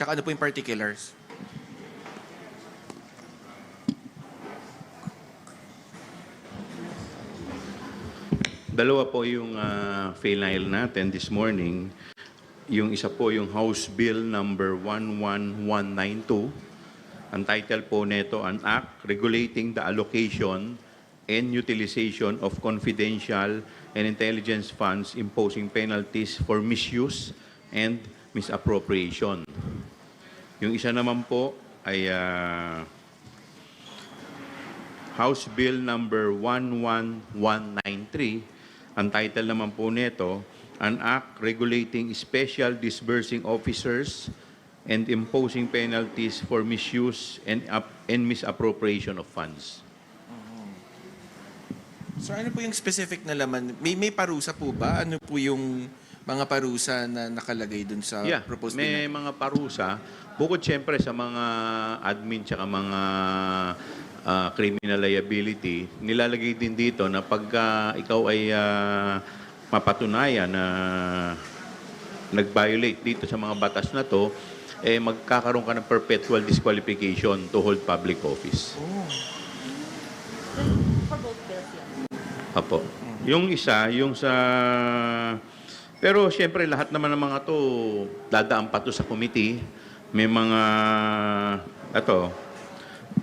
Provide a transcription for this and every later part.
Tsaka ano po yung particulars? Dalawa po yung file natin this morning. Yung isa po yung House Bill number 11192. Ang title po nito, an act regulating the allocation and utilization of confidential and intelligence funds imposing penalties for misuse and misappropriation. Yung isa naman po ay House Bill number 11193. Ang title naman po nito, an act regulating special disbursing officers and imposing penalties for misuse and misappropriation of funds. So ano po yung specific na laman? May parusa po ba? Ano po yung mga parusa na nakalagay dun sa proposed bill? May mga parusa. Bukod siyempre sa mga admin tsaka mga criminal liability, nilalagay din dito na pagka ikaw ay mapatunayan na nag-violate dito sa mga batas na to, magkakaroon ka ng perpetual disqualification to hold public office. For both bills, yes. Apo. Yung isa, yung sa... Pero siyempre, lahat naman ng mga to, dadaan pa to sa committee. May mga...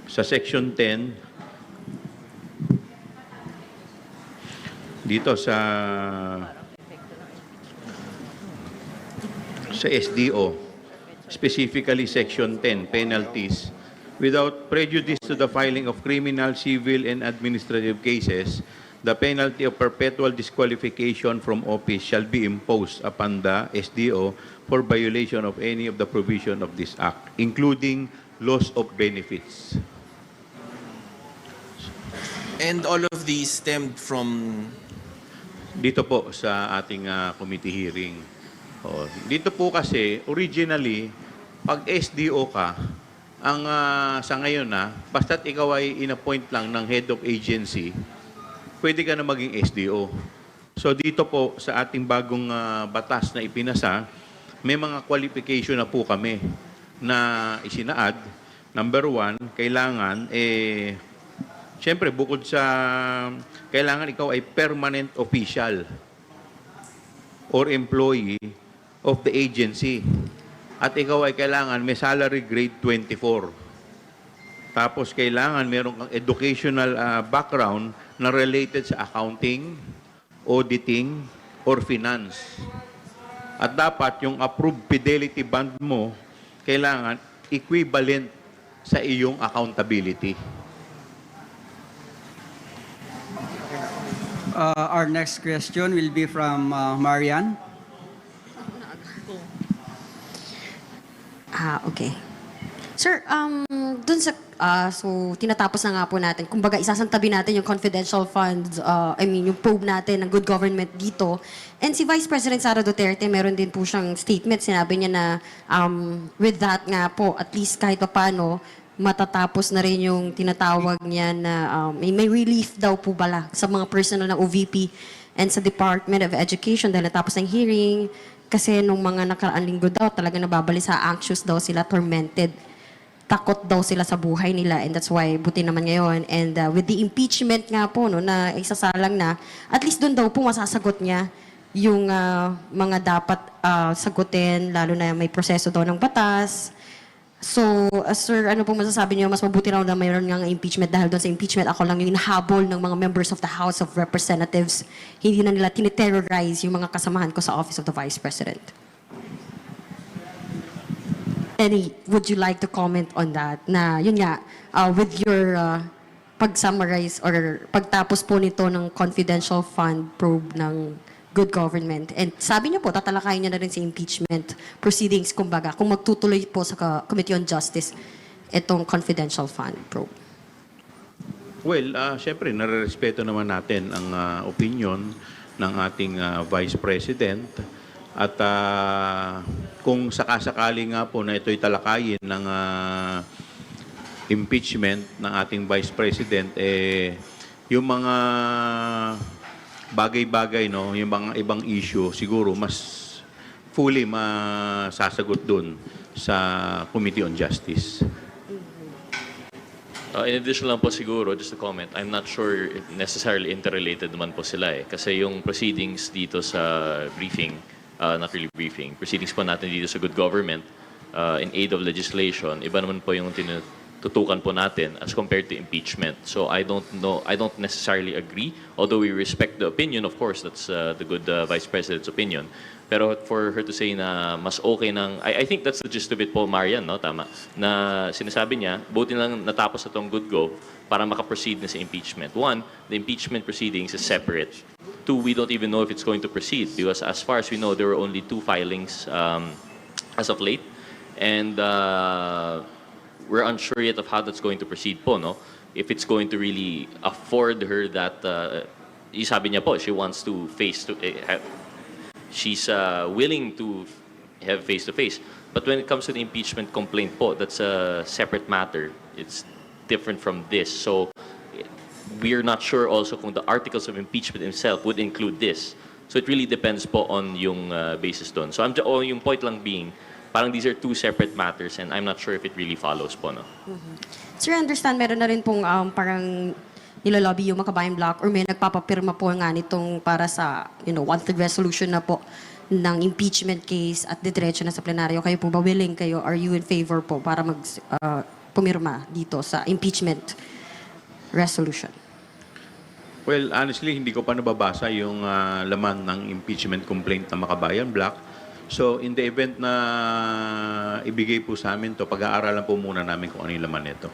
sa Section 10, dito sa SDO, specifically Section 10, penalties, without prejudice to the filing of criminal, civil, and administrative cases, the penalty of perpetual disqualification from office shall be imposed upon the SDO for violation of any of the provision of this Act, including loss of benefits. And all of these stemmed from... Dito po sa ating committee hearing. Dito po kasi, originally, pag SDO ka, ang sa ngayon basta't ikaw ay in-appoint lang ng head of agency, pwede ka na maging SDO. So dito po sa ating bagong batas na ipinasa, may mga qualification na po kami na isinaad. Number one, kailangan siyempre, bukod sa kailangan ikaw ay permanent official or employee of the agency. At ikaw ay kailangan may salary grade 24. Tapos kailangan meron kang educational background na related sa accounting, auditing, or finance. At dapat yung approved fidelity band mo kailangan equivalent sa iyong accountability. Our next question will be from Marian. Okay. Sir, dun sa, so tinatapos na nga po natin, kumbaga isasantabi natin yung confidential funds, yung probe natin ng good government dito. And si Vice President Sara Duterte, meron din po siyang statement, sinabi niya na with that nga po, at least kahit pa paano, matatapos na rin yung tinatawag niya na may relief daw po bala sa mga personnel ng OVP and sa Department of Education dahil natapos ng hearing. Kasi nung mga nakaraang linggo daw, talaga nababalisa, anxious daw sila, tormented. Takot daw sila sa buhay nila and that's why buti naman ngayon. And with the impeachment nga po, no, na isasalang na, at least doon daw po masasagot niya yung mga dapat sagutin, lalo na may proseso daw ng batas. So, sir, ano po masasabi niyo? Mas mabuti raw na mayroon nga impeachment dahil doon sa impeachment ako lang yung inahabol ng mga members of the House of Representatives. Hindi na nila tiniterrorize yung mga kasamahan ko sa Office of the Vice President. Would you like to comment on that? Na yun nga, with your pag-summarize or pagtapos po nito ng confidential fund probe ng good government. And sabi niyo po, tatalakayin niya na rin sa impeachment proceedings, kumbaga, kung magtutuloy po sa Committee on Justice itong confidential fund probe. Well, siyempre, nare-respeto naman natin ang opinion ng ating Vice President. At kung sakasakali nga po na ito'y talakayin ng impeachment ng ating Vice President, yung mga bagay-bagay, no, yung mga ibang issue, siguro mas fully masasagot dun sa Committee on Justice. In addition lang po siguro, just a comment, I'm not sure if necessarily interrelated naman po sila eh. Kasi yung proceedings dito sa briefing, not really briefing, proceedings po natin dito sa good government in aid of legislation, iba naman po yung tinututukan po natin as compared to impeachment. So I don't know, I don't necessarily agree, although we respect the opinion, of course, that's the good Vice President's opinion. Pero for her to say na mas okay ng... I think that's the gist of it po, Marian, no? Tama. Na sinasabi niya, buti lang natapos na itong good go para makaproceed na sa impeachment. One, the impeachment proceedings is separate. Two, we don't even know if it's going to proceed because as far as we know, there were only 2 filings as of late. And we're unsure yet of how that's going to proceed po, no? If it's going to really afford her that... sabi niya po, she wants to she's willing to have face-to-face. But when it comes to the impeachment complaint po, that's a separate matter. It's different from this. So we're not sure also kung the articles of impeachment itself would include this. So it really depends po on yung basis doon. So yung point lang being, parang these are 2 separate matters and I'm not sure if it really follows po, no? Sir, I understand meron na rin pong parang nilalobby yung Makabayan Block or may nagpapapirma po nga nitong para sa, wanted resolution na po ng impeachment case at didiretso na sa plenaryo. Kayo po ba willing kayo? Are you in favor po para pumirma dito sa impeachment resolution? Well, honestly, hindi ko pa nababasa yung laman ng impeachment complaint ng Makabayan Block. So, in the event na ibigay po sa amin to, pag-aaralan po muna namin kung ano yung laman nito.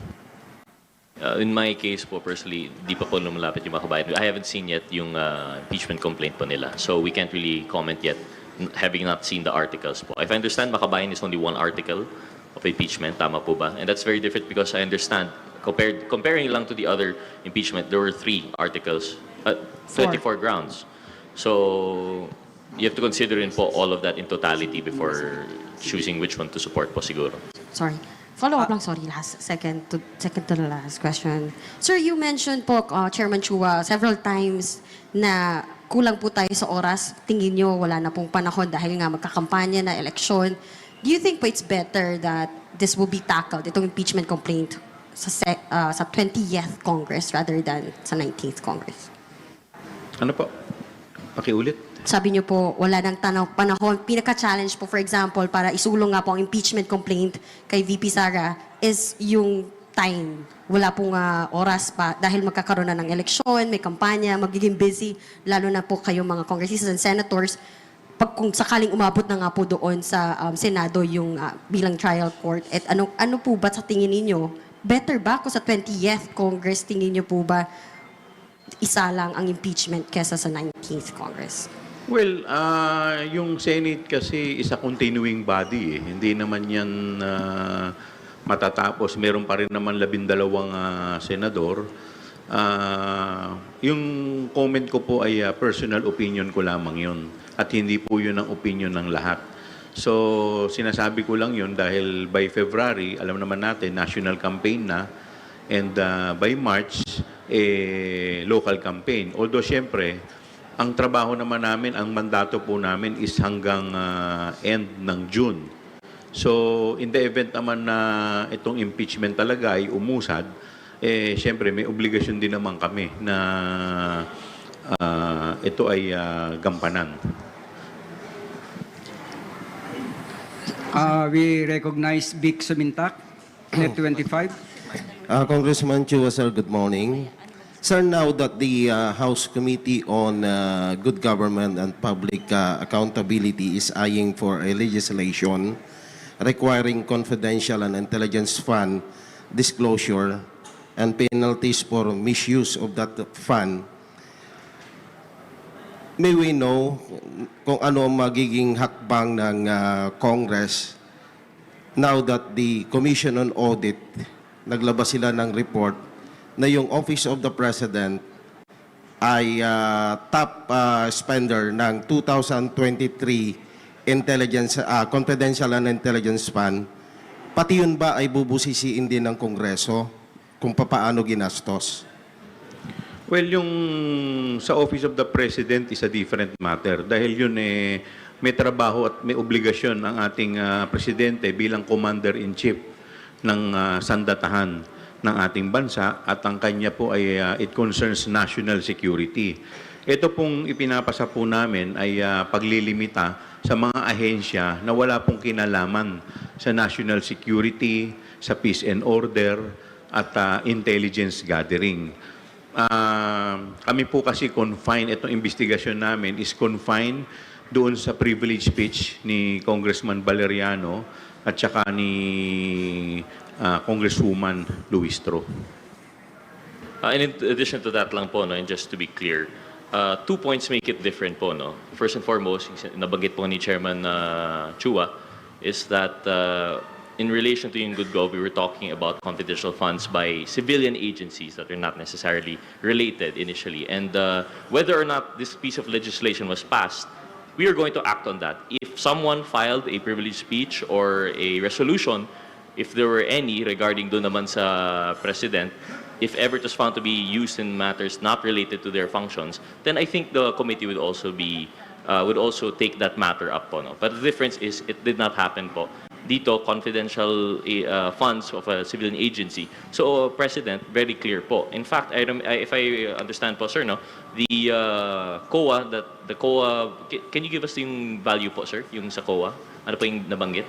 In my case po, personally, di pa po lumalapit yung mga kabayan. I haven't seen yet yung impeachment complaint po nila. So we can't really comment yet, having not seen the articles po. If I understand, Makabayan is only 1 article of impeachment. Tama po ba? And that's very different because I understand, comparing lang to the other impeachment, there were 3 articles, 24 grounds. So you have to consider in po all of that in totality before choosing which one to support po siguro. Sorry. Follow-up lang, sorry, second to the last question. Sir, you mentioned po, Chairman Chua, several times na kulang po tayo sa oras. Tingin nyo, wala na pong panahon dahil nga magkakampanya na eleksyon. Do you think po it's better that this will be tackled, itong impeachment complaint, sa 20th Congress rather than sa 19th Congress? Ano po? Pakiulit. Sabi niyo po, wala nang panahon. Pinaka-challenge po, for example, para isulong nga po ang impeachment complaint kay VP Sara is yung time. Wala pong oras pa dahil magkakaroon na ng eleksyon, may kampanya, magiging busy, lalo na po kayong mga congressmen and senators. Kung sakaling umabot na nga po doon sa Senado yung bilang trial court, at ano po ba sa tingin ninyo? Better ba kung sa 20th Congress, tingin niyo po ba isa lang ang impeachment kesa sa 19th Congress? Well, yung Senate kasi is a continuing body eh. Hindi naman yan matatapos. Meron pa rin naman 12 senador. Yung comment ko po ay personal opinion ko lamang yun. At hindi po yun ang opinion ng lahat. So, sinasabi ko lang yun dahil by February, alam naman natin, national campaign na. And by March, local campaign. Although, syempre, ang trabaho naman namin, ang mandato po namin is hanggang end ng June. So, in the event naman na itong impeachment talaga ay umusad, syempre may obligasyon din naman kami na ito ay gampanan. We recognize Vic Sumintak, Net 25. Congressman Chua, sir, good morning. Sir, now that the House Committee on Good Government and Public Accountability is eyeing for a legislation requiring confidential and intelligence fund disclosure and penalties for misuse of that fund, may we know kung ano ang magiging hakbang ng Congress now that the Commission on Audit, naglabas sila ng report na yung Office of the President ay top spender ng 2023 confidential and intelligence fund, pati yun ba ay bubusisiin din ng Kongreso kung papaano ginastos? Well, yung sa Office of the President is a different matter dahil yun may trabaho at may obligasyon ang ating presidente bilang commander-in-chief ng sandatahan ng ating bansa at ang kanya po ay it concerns national security. Ito pong ipinapasa po namin ay paglilimita sa mga ahensya na wala pong kinalaman sa national security, sa peace and order at intelligence gathering. Kami po kasi confined, itong investigasyon namin is confined doon sa privilege speech ni Congressman Valeriano at saka ni Congresswoman Luistro. And in addition to that lang po, no, and just to be clear, 2 points make it different po. No? First and foremost, yung nabanggit po ni Chairman Chua, is that in relation to yung good gov, we were talking about confidential funds by civilian agencies that are not necessarily related initially. And whether or not this piece of legislation was passed, we are going to act on that. If someone filed a privileged speech or a resolution, if there were any regarding doon naman sa President, if ever it was found to be used in matters not related to their functions, then I think the committee would also take that matter up po. No? But the difference is it did not happen po. Dito, confidential funds of a civilian agency. So, President, very clear po. In fact, if I understand po, sir, no, the COA, can you give us yung value po, sir, yung sa COA? Ano po yung nabanggit?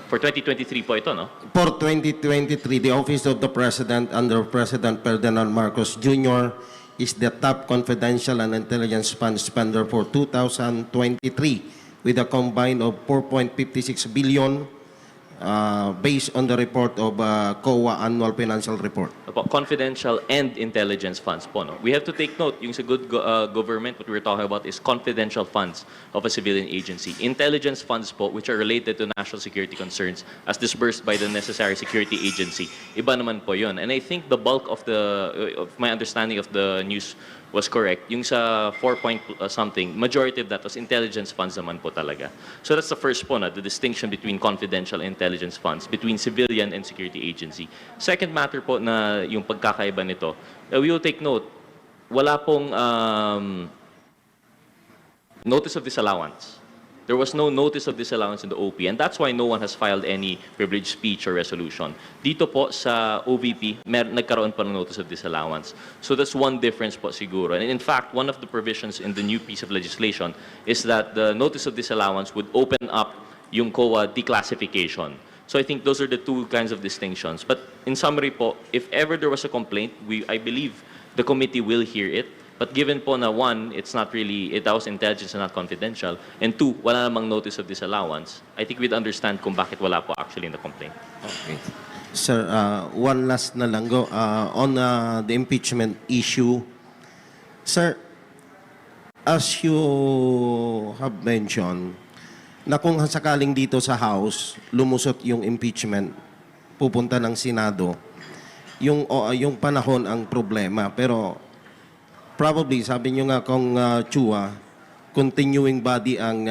For 2023 po ito, no? For 2023, the Office of the President under President Ferdinand Marcos Jr. is the top confidential and intelligence fund spender for 2023 with a combine of 4.56 billion based on the report of COA Annual Financial Report. Confidential and intelligence funds po, no? We have to take note, yung sa good government, what we were talking about is confidential funds of a civilian agency. Intelligence funds po, which are related to national security concerns as disbursed by the necessary security agency. Iba naman po yun. And I think the bulk of my understanding of the news was correct. Yung sa 4 point something, majority of that was intelligence funds naman po talaga. So that's the first po, na the distinction between confidential and intelligence funds, between civilian and security agency. Second matter po na yung pagkakaiba nito, we will take note, wala pong notice of disallowance. There was no notice of disallowance in the OP, and that's why no one has filed any privileged speech or resolution. Dito po sa OVP, nagkaroon pa ng notice of disallowance. So that's one difference po siguro. And in fact, one of the provisions in the new piece of legislation is that the notice of disallowance would open up yung COA declassification. So I think those are the two kinds of distinctions. But in summary po, if ever there was a complaint, I believe the committee will hear it. But given po na one, it's not really, that was intelligence and not confidential, and two, wala namang notice of disallowance, I think we'd understand kung bakit wala po actually in the complaint. Okay. Sir, one last na lang go. On the impeachment issue, sir, as you have mentioned, na kung sakaling dito sa House, lumusot yung impeachment, pupunta ng Senado, yung panahon ang problema. Pero probably, sabi nyo nga kung Chua, continuing body ang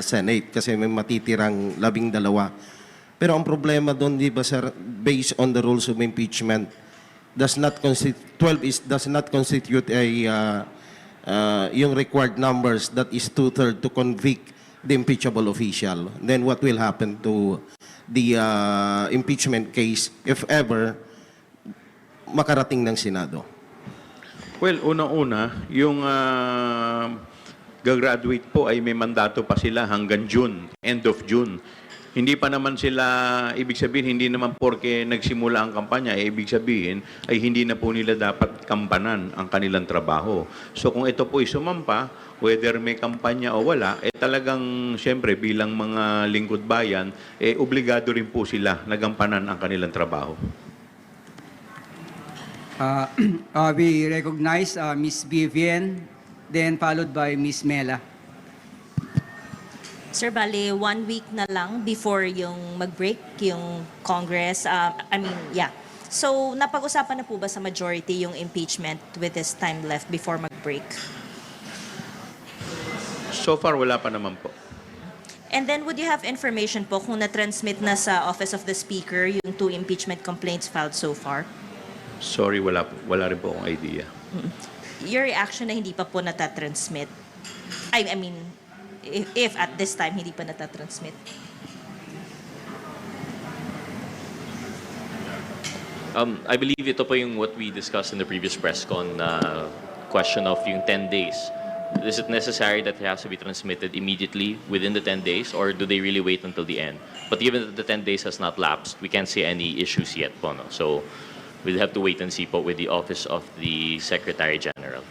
Senate kasi may matitirang 12. Pero ang problema doon, di ba sir, based on the rules of impeachment, does not constitute yung required numbers that is 2/3 to convict the impeachable official. Then what will happen to the impeachment case if ever makarating ng Senado? Well, unang-una, yung gagraduate po ay may mandato pa sila hanggang June, end of June. Hindi pa naman sila, ibig sabihin, hindi naman porke nagsimula ang kampanya, ibig sabihin ay hindi na po nila dapat kampanan ang kanilang trabaho. So kung ito po ay sumampa, whether may kampanya o wala, talagang siyempre bilang mga lingkod bayan, obligado rin po sila na gampanan ang kanilang trabaho. We recognize Ms. Vivian, then followed by Ms. Mela. Sir, bale, 1 week na lang before yung mag-break, yung Congress. So, napag-usapan na po ba sa majority yung impeachment with this time left before mag-break? So far, wala pa naman po. And then, would you have information po kung na-transmit na sa Office of the Speaker yung 2 impeachment complaints filed so far? Sorry, wala rin po akong idea. Your reaction na hindi pa po natatransmit? I mean, if at this time hindi pa natatransmit? I believe ito po yung what we discussed in the previous press con question of yung 10 days. Is it necessary that it has to be transmitted immediately within the 10 days or do they really wait until the end? But given that the 10 days has not lapsed, we can't see any issues yet po. No? So we'll have to wait and see po with the Office of the Secretary General.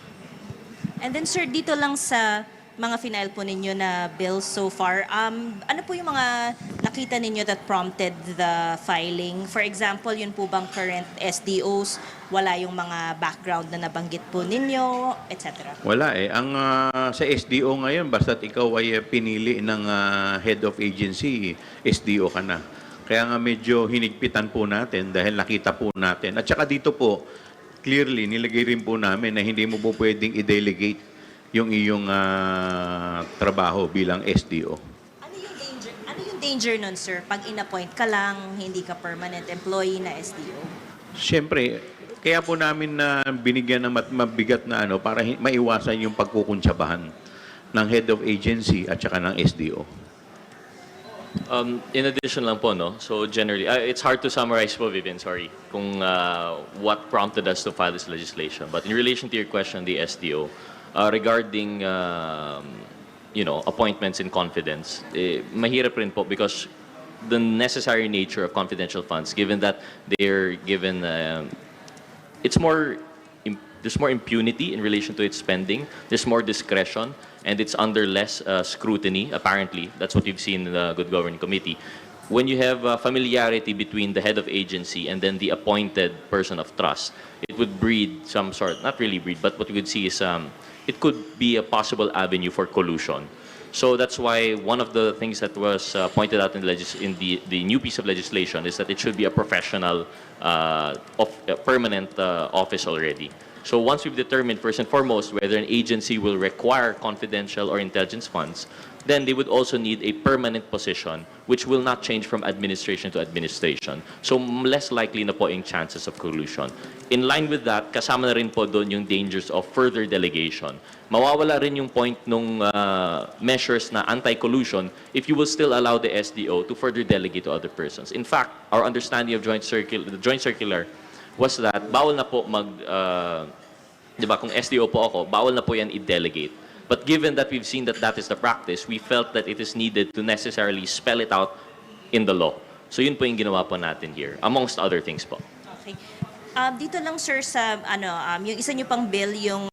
And then sir, dito lang sa mga final po ninyo na bills so far, ano po yung mga nakita ninyo that prompted the filing? For example, yun po bang current SDOs, wala yung mga background na nabanggit po ninyo, etc.? Wala eh. Ang sa SDO ngayon, basta't ikaw ay pinili ng head of agency, SDO ka na. Kaya nga medyo hinigpitan po natin dahil nakita po natin. At saka dito po, clearly, nilagay rin po namin na hindi mo po pwedeng i-delegate yung iyong trabaho bilang SDO. Ano yung danger nun, sir? Pag in-appoint ka lang, hindi ka permanent employee na SDO? Siyempre, kaya po namin na binigyan ng mabigat na para maiwasan yung pagkukuntsabahan ng head of agency at saka ng SDO. In addition lang po, no? So generally, it's hard to summarize po, Vivian, sorry, kung what prompted us to file this legislation. But in relation to your question, the SDO, regarding appointments in confidence, mahirap rin po because the necessary nature of confidential funds, given that they're given, it's more, there's more impunity in relation to its spending, there's more discretion, and it's under less scrutiny, apparently. That's what we've seen in the Good Governance Committee. When you have familiarity between the head of agency and then the appointed person of trust, it would breed some sort, not really breed, but what we would see is it could be a possible avenue for collusion. So that's why one of the things that was pointed out in the new piece of legislation is that it should be a professional, permanent office already. So once we've determined first and foremost whether an agency will require confidential or intelligence funds, then they would also need a permanent position which will not change from administration to administration. So less likely na po yung chances of collusion. In line with that, kasama na rin po doon yung dangers of further delegation. Mawawala rin yung point nung measures na anti-collusion if you will still allow the SDO to further delegate to other persons. In fact, our understanding of the joint circular was that bawal na po di ba, kung SDO po ako, bawal na po yan i-delegate. But given that we've seen that that is the practice, we felt that it is needed to necessarily spell it out in the law. So yun po yung ginawa po natin here, amongst other things po. Okay. Dito lang, sir, sa yung isa nyo pang bill, yung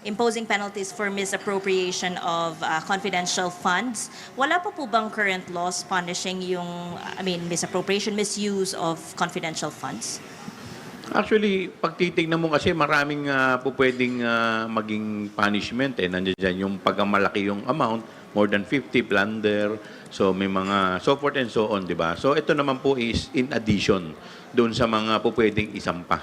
imposing penalties for misappropriation of confidential funds. Wala pa po bang current laws punishing yung, misappropriation, misuse of confidential funds? Actually, pag titignan mo kasi maraming po pwedeng maging punishment. Nandiyan dyan yung pagkamalaki yung amount, more than 50, plunder, so may mga so forth and so on, di ba? So ito naman po is in addition doon sa mga po pwedeng isampa.